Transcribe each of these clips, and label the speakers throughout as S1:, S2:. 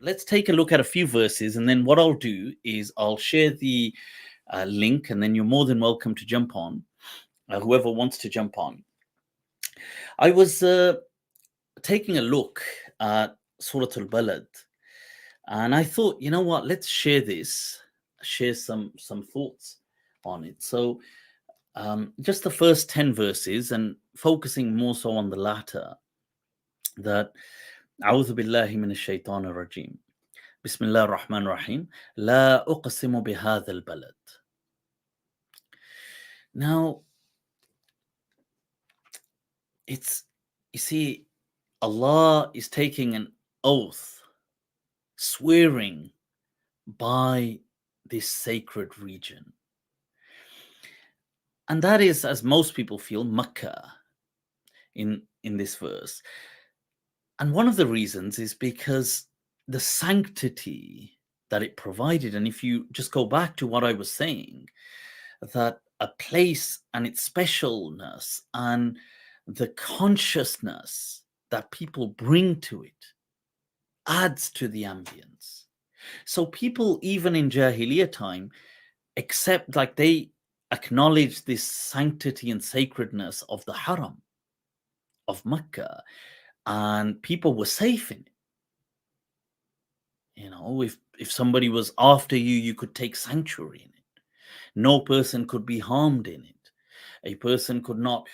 S1: let's take a look at a few verses, and then what I'll do is I'll share the link, and then you're more than welcome to jump on, whoever wants to jump on. I was taking a look at Surah Al-Balad, and I thought, you know what, let's share this, share some thoughts on it. So just the first 10 verses, and focusing more so on the latter, that أعوذ بالله من الشيطان الرجيم بسم الله الرحمن الرحيم لا أقسم بهذا البلد. Now, it's, you see, Allah is taking an oath, swearing by this sacred region. And that is, as most people feel, Makkah in this verse. And one of the reasons is because the sanctity that it provided. And if you just go back to what I was saying, that a place and its specialness and the consciousness that people bring to it adds to the ambience. So people, even in Jahiliyyah time, accept, like, they acknowledge this sanctity and sacredness of the Haram of Mecca, and people were safe in it. You know, if somebody was after you, you could take sanctuary in it. No person could be harmed in it. A person could not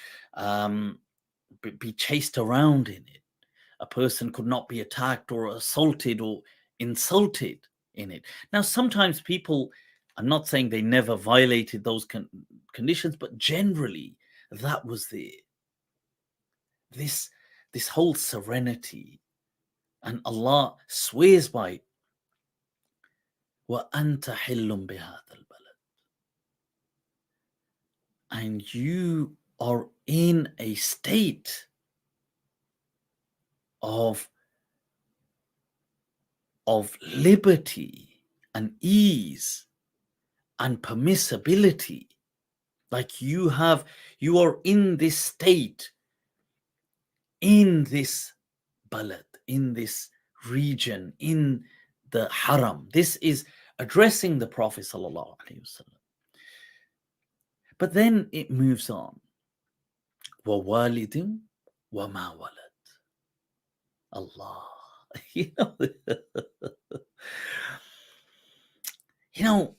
S1: be chased around in it. A person could not be attacked or assaulted or insulted in it. Now, sometimes people, I'm not saying they never violated those conditions, but generally that was there. This whole serenity, and Allah swears by وَأَنْتَ حِلٌّ بِهَذَا الْبَلَدِ, and you are in a state of liberty and ease and permissibility. Like you are in this state, in this balad, in this region, in the haram. This is addressing the Prophet sallallahu alaihi wasallam. But then it moves on. وَوَالِدٍ وَمَا وَلَدٍ. Allah. You know,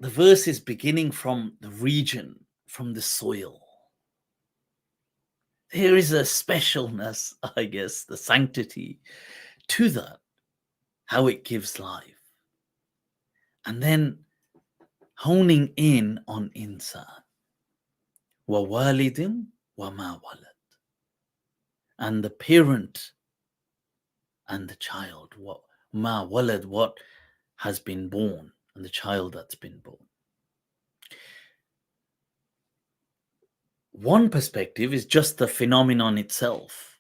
S1: the verse is beginning from the region, from the soil. There is a specialness, I guess, the sanctity to that, how it gives life. And then honing in on insan. وَوَالِدٍ وَمَا وَلَدٍ. And the parent and the child. Ma walad, what has been born, and the child that's been born. One perspective is just the phenomenon itself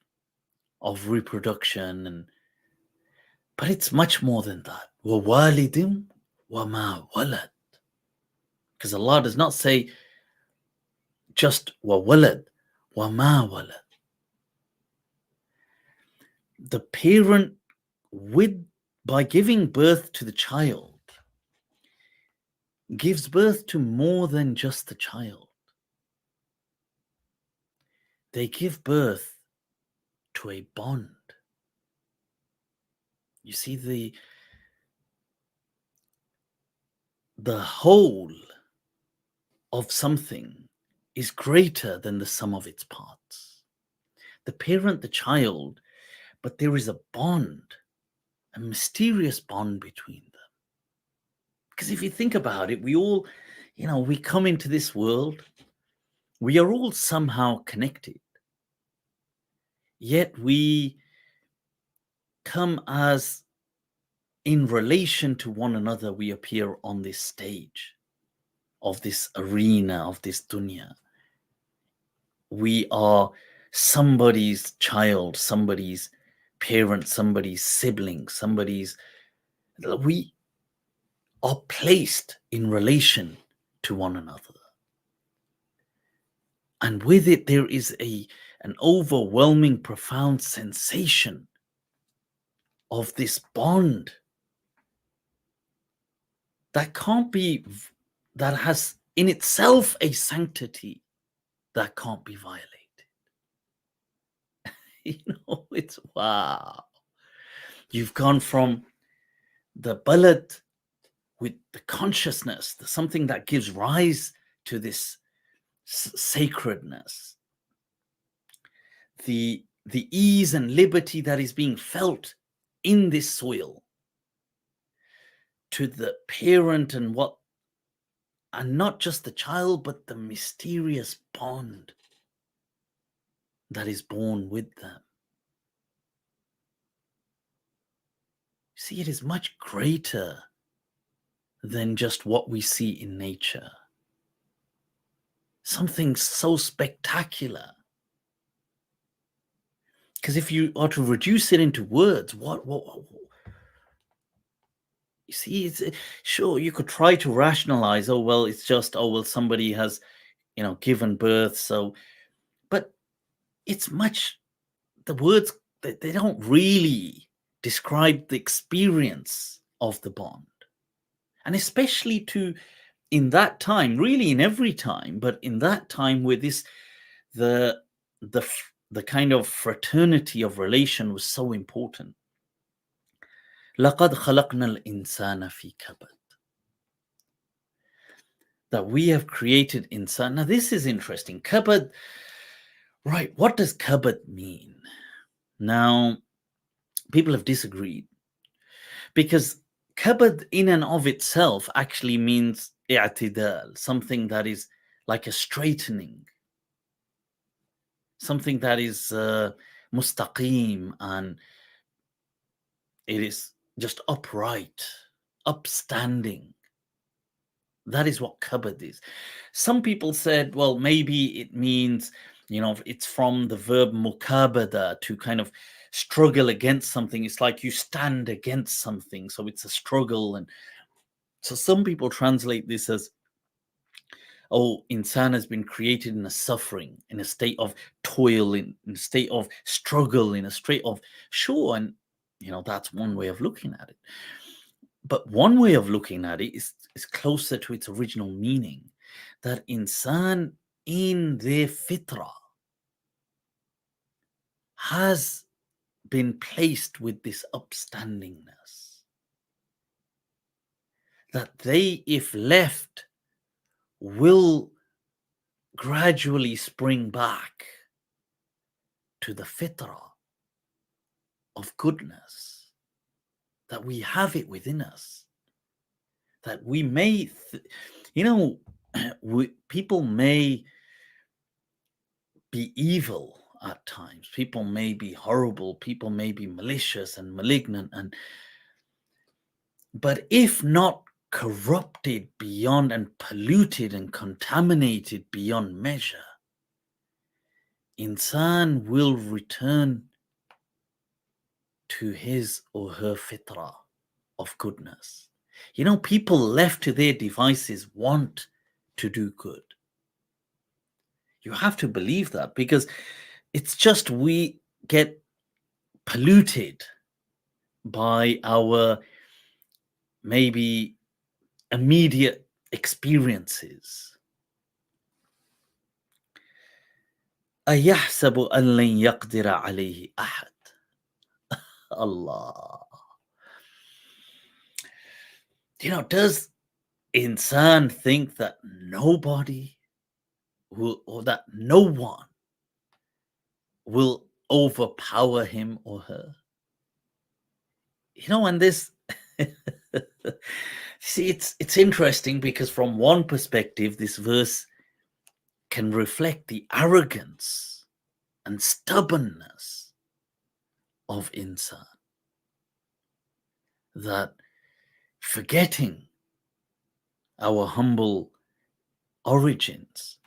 S1: of reproduction, but it's much more than that. وَوَالِدٍ وَمَا وَلَدٍ. Because Allah does not say just وَوَلَدٍ, وَمَا وَلَدٍ. The parent, by giving birth to the child, gives birth to more than just the child. They give birth to a bond. You see, the whole of something is greater than the sum of its parts. The parent, the child, but there is a bond, a mysterious bond between them. Because if you think about it, we all, we come into this world, we are all somehow connected. Yet we come as, in relation to one another, we appear on this stage of this arena, of this dunya. We are somebody's child, somebody's parent, somebody's sibling, we are placed in relation to one another. And with it, there is an overwhelming, profound sensation of this bond that can't be, that has in itself a sanctity that can't be violated. It's wow. You've gone from the balad with the consciousness, something that gives rise to this sacredness, the ease and liberty that is being felt in this soil, to the parent and not just the child, but the mysterious bond that is born with them. See, it is much greater than just what we see in nature. Something so spectacular. Because if you are to reduce it into words, what you see, it's sure you could try to rationalize, oh well, it's just, oh well, somebody has, given birth, so, but it's much, the words, they don't really describe the experience of the bond. And especially in that time, really in every time, but in that time where the kind of fraternity of relation was so important. لَقَدْ خَلَقْنَا الْإِنسَانَ فِي كَبَدٍ. That we have created insan. Now this is interesting. Kabad, right, what does kabad mean? Now, people have disagreed, because kabad in and of itself actually means i'tidal, something that is like a straightening, something that is mustaqim, and it is just upright, upstanding. That is what kabad is. Some people said, well, maybe it means, it's from the verb mukabada, to kind of struggle against something. It's like you stand against something, so it's a struggle. And so some people translate this as, oh, insan has been created in a suffering, in a state of toil, in a state of struggle, in a state of sure. And that's one way of looking at it. But one way of looking at it is closer to its original meaning, that insan in their fitrah has been placed with this upstandingness, that they, if left, will gradually spring back to the fitrah of goodness, that we have it within us, that we may, people may be evil at times, people may be horrible, people may be malicious and malignant, but if not corrupted beyond and polluted and contaminated beyond measure, insan will return to his or her fitrah of goodness. People left to their devices want to do good. You have to believe that, because it's just we get polluted by our maybe immediate experiences. أَيَحْسَبُ أَن لَّن يَقْدِرَ عَلَيْهِ أَحَدٌ. Allah. Does insan think that nobody will, or that no one will overpower him or her? And this, see, it's interesting, because from one perspective, this verse can reflect the arrogance and stubbornness of insan, that forgetting our humble origins,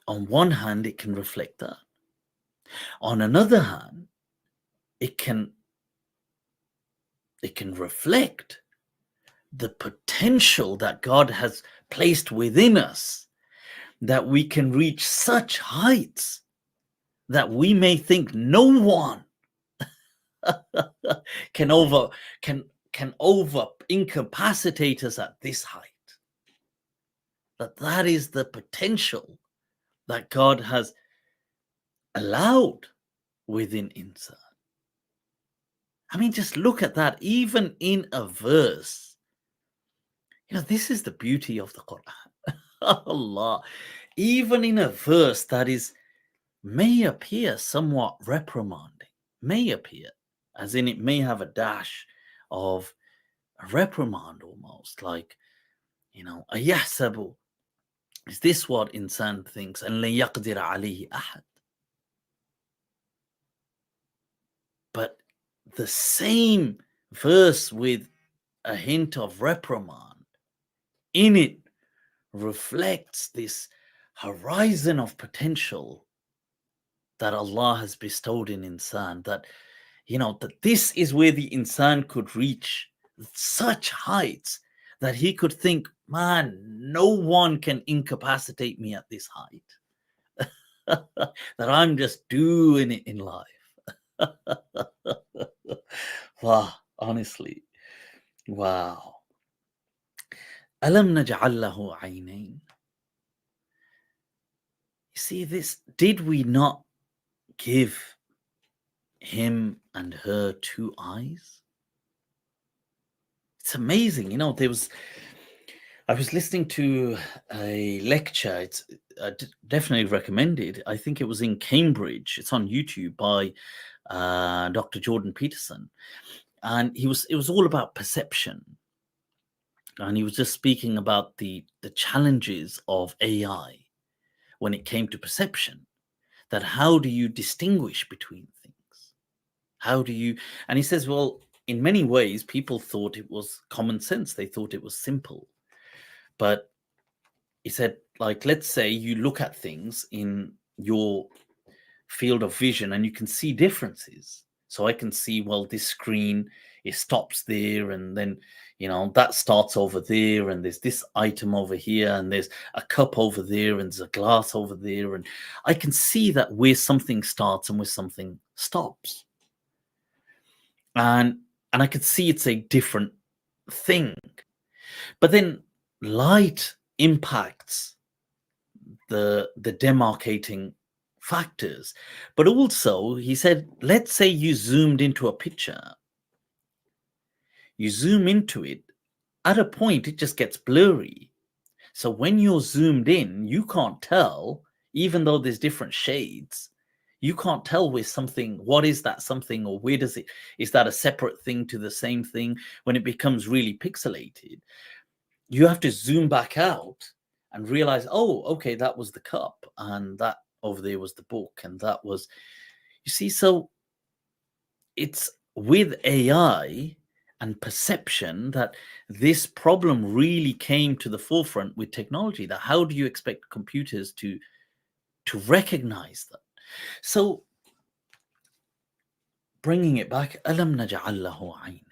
S1: on one hand, it can reflect that. On another hand, it can reflect the potential that God has placed within us, that we can reach such heights that we may think no one can over can over incapacitate us at this height. That is the potential that God has allowed within insan. I mean, just look at that, even in a verse. This is the beauty of the Quran. Allah. Even in a verse that may appear somewhat reprimanding, may appear, as in it may have a dash of a reprimand almost, like, Ayahsabu, is this what insan thinks? And la yaqdir alayhi ahad. But the same verse with a hint of reprimand in it reflects this horizon of potential that Allah has bestowed in insan, that that this is where the insan could reach such heights that he could think, man, no one can incapacitate me at this height. That I'm just doing it in life. Wow, honestly. Wow. Alam naj'al lahu aynayn. You see this, did we not give him and her two eyes? It's amazing. I was listening to a lecture. It's definitely recommended. I think it was in Cambridge. It's on YouTube by Dr. Jordan Peterson. And it was all about perception. And he was just speaking about the challenges of AI when it came to perception. That how do you distinguish between things? How do you... And he says, well, in many ways, people thought it was common sense. They thought it was simple. But he said, like, let's say you look at things in your field of vision and you can see differences. So I can see, well, this screen, it stops there, and then, that starts over there, and there's this item over here, and there's a cup over there, and there's a glass over there. And I can see that where something starts and where something stops. And I could see it's a different thing. But then light impacts the demarcating factors. But also, he said, let's say you zoomed into a picture. You zoom into it, at a point, it just gets blurry. So when you're zoomed in, you can't tell, even though there's different shades, you can't tell with something, what is that something, or where does it, is that a separate thing to the same thing? When it becomes really pixelated, you have to zoom back out and realize, oh, okay, that was the cup, and that over there was the book, and that was, you see. So it's with AI and perception that this problem really came to the forefront with technology. That how do you expect computers to recognize that? So bringing it back, alam naj'al lahu aynayn.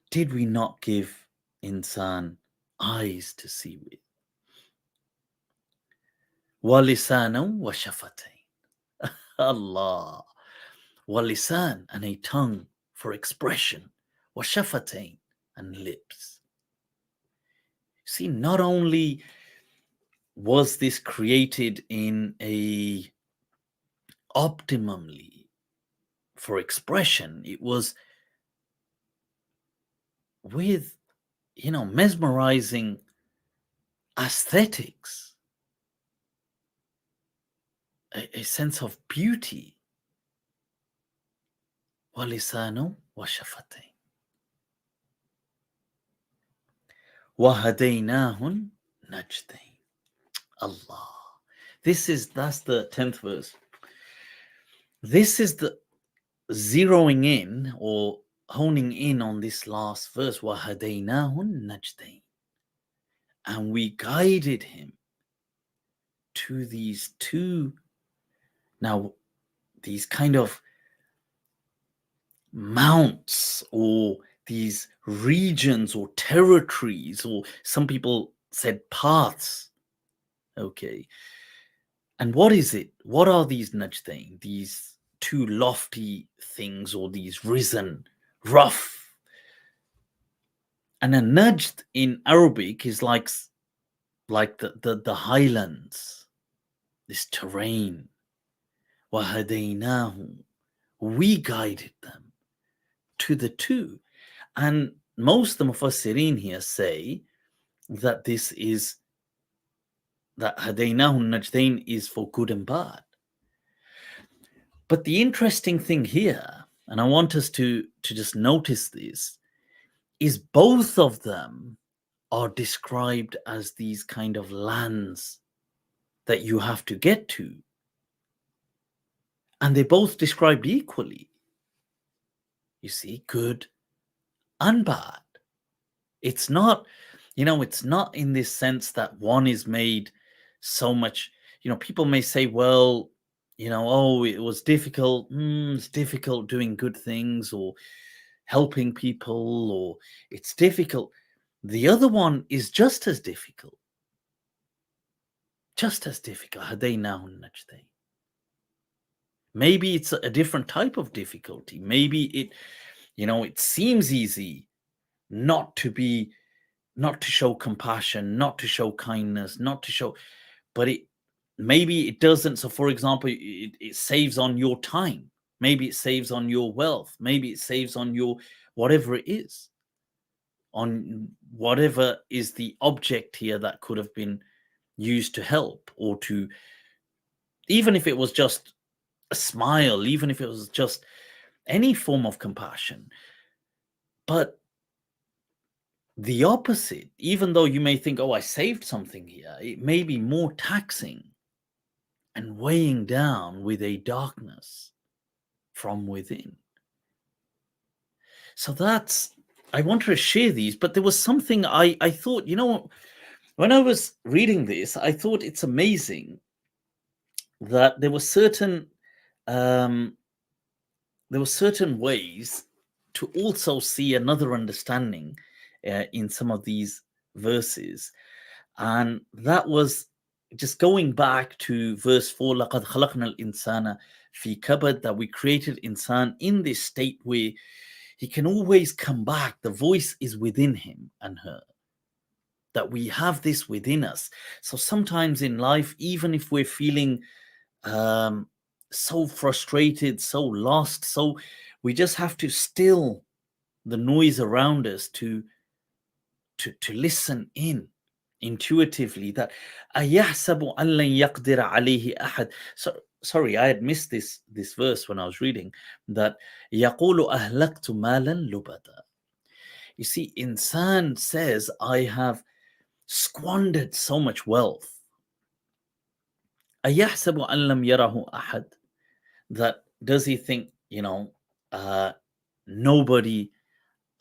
S1: Did we not give insan eyes to see with? Wa lisanan wa shafatayn. Allah. Wa lisan, and a tongue for expression. Wa shafatayn, and lips. See, not only was this created in a optimally for expression, it was with, mesmerizing aesthetics, a sense of beauty. وَلِسَانُ وَشَفَتَيْنِ وَهَدَيْنَاهُ النَّجْدَيْنِ. Allah. That's the 10th verse. This is the zeroing in or honing in on this last verse. وَهَدَيْنَاهُ النَّجْدَيْنِ. And we guided him to these two, now these kind of mounts, or these regions or territories, or some people said paths. Okay. And what is it? What are these najdain, these too lofty things or these risen, rough. And a najd in Arabic is like the highlands, this terrain. وَهَدَيْنَاهُ, we guided them to the two. And most of the Mufassirin here say that this is, that هَدَيْنَاهُ النَّجْدَيْن is for good and bad. But the interesting thing here, and I want us to just notice this, is both of them are described as these kind of lands that you have to get to. And they're both described equally. You see, good and bad. It's not, it's not in this sense that one is made so much, people may say, well, oh, it was difficult. It's difficult doing good things or helping people, or it's difficult. The other one is just as difficult. Just as difficult. هَدَيْنَاهُ النَّجْدَيْن. Maybe it's a different type of difficulty. Maybe it, it seems easy not to show compassion, not to show kindness, not to show, but maybe it doesn't. So for example, it saves on your time. Maybe it saves on your wealth. Maybe it saves on your whatever it is, on whatever is the object here that could have been used to help, or to, even if it was just a smile, even if it was just any form of compassion. But the opposite, even though you may think, oh, I saved something here, it may be more taxing and weighing down with a darkness from within. So I wanted to share these, but there was something I thought, when I was reading this, I thought it's amazing that there were certain ways to also see another understanding in some of these verses. And that was just going back to verse 4, لَقَدْ خَلَقْنَا الْإِنسَانَ فِي كَبَدٍ, that we created insan in this state where he can always come back. The voice is within him and her, that we have this within us. So sometimes in life, even if we're feeling so frustrated, so lost, so we just have to still the noise around us to listen in intuitively, that أَيَحْسَبُ أَن لَّن يَقْدِرَ عَلَيْهِ أَحَدٌ. So sorry, I had missed this verse when I was reading, that يَقُولُ أَهْلَكْتُ مَالًا لُبَدًا. You see, insan says, I have squandered so much wealth. أَيَحْسَبُ أَن لَّمْ يَرَهُ أَحَدٌ. That does he think, nobody,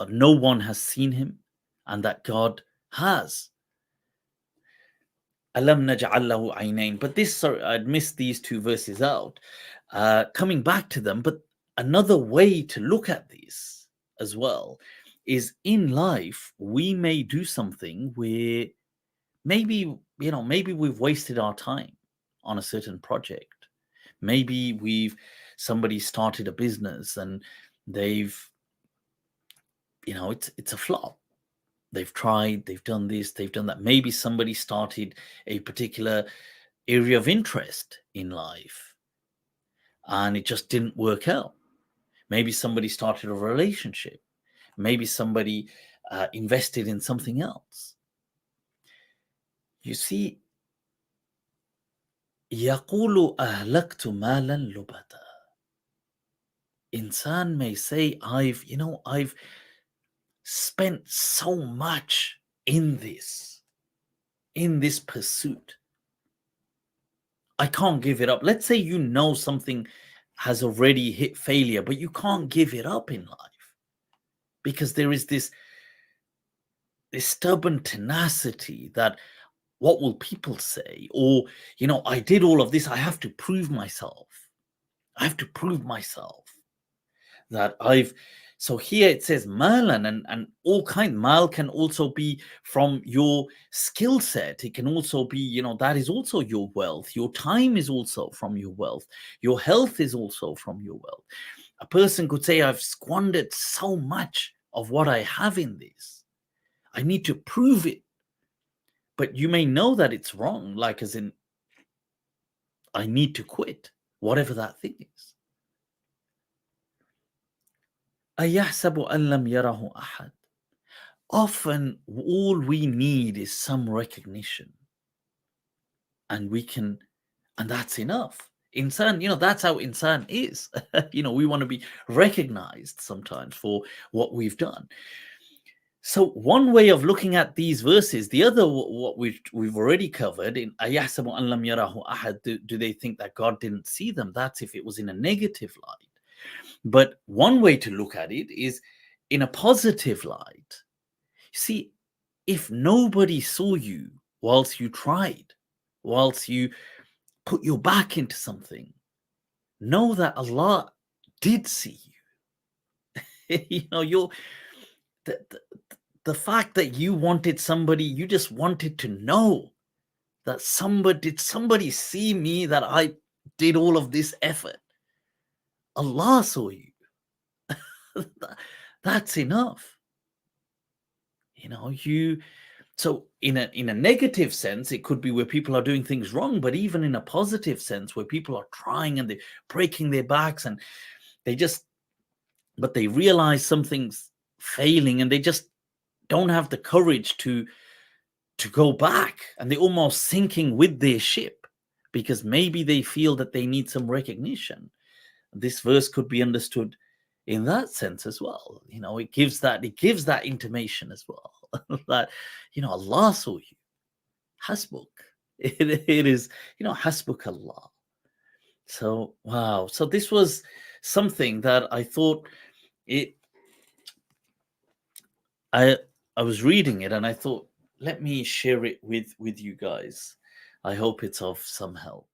S1: no one has seen him, and that God has. أَلَمْ نَجْعَلْ لَهُ عَيْنَيْنِ. But this, sorry, I'd missed these two verses out. Coming back to them, but another way to look at this as well is, in life, we may do something where maybe we've wasted our time on a certain project. Maybe somebody started a business and they've, it's a flop. They've tried, they've done this, they've done that. Maybe somebody started a particular area of interest in life and it just didn't work out. Maybe somebody started a relationship. Maybe somebody invested in something else. You see, يَقُولُ أَهْلَكْتُ مَالًا لُبَدًا. Insan may say, I've spent so much in this pursuit. I can't give it up. Let's say something has already hit failure, but you can't give it up in life because there is this stubborn tenacity that, what will people say? Or, I did all of this. I have to prove myself. I have to prove myself that I've, So here it says malan, and all kind. Mal can also be from your skill set. It can also be, that is also your wealth. Your time is also from your wealth. Your health is also from your wealth. A person could say, I've squandered so much of what I have in this. I need to prove it. But you may know that it's wrong, like as in, I need to quit, whatever that thing is. أَيَحْسَبُ أَن لَّمْ يَرَهُ أَحَدٌ. Often all we need is some recognition. And that's enough. Insan, that's how insan is. We want to be recognized sometimes for what we've done. So one way of looking at these verses, the other, what we've already covered in أَيَحْسَبُ أَن لَّمْ يَرَهُ أَحَدٌ, do they think that God didn't see them? That's if it was in a negative light. But one way to look at it is in a positive light. See, if nobody saw you whilst you tried, whilst you put your back into something, know that Allah did see you. The, the, the fact that you wanted somebody, you just wanted to know that somebody see me, that I did all of this effort. Allah saw you. That's enough. So in a negative sense, it could be where people are doing things wrong, but even in a positive sense, where people are trying and they're breaking their backs, and but they realize something's failing, and they just don't have the courage to go back, and they're almost sinking with their ship because maybe they feel that they need some recognition. This verse could be understood in that sense as well. It gives that intimation as well that Allah saw you. Hasbuk. It is, Hasbuk Allah. So wow. So this was something that I thought I was reading it and I thought, let me share it with you guys. I hope it's of some help.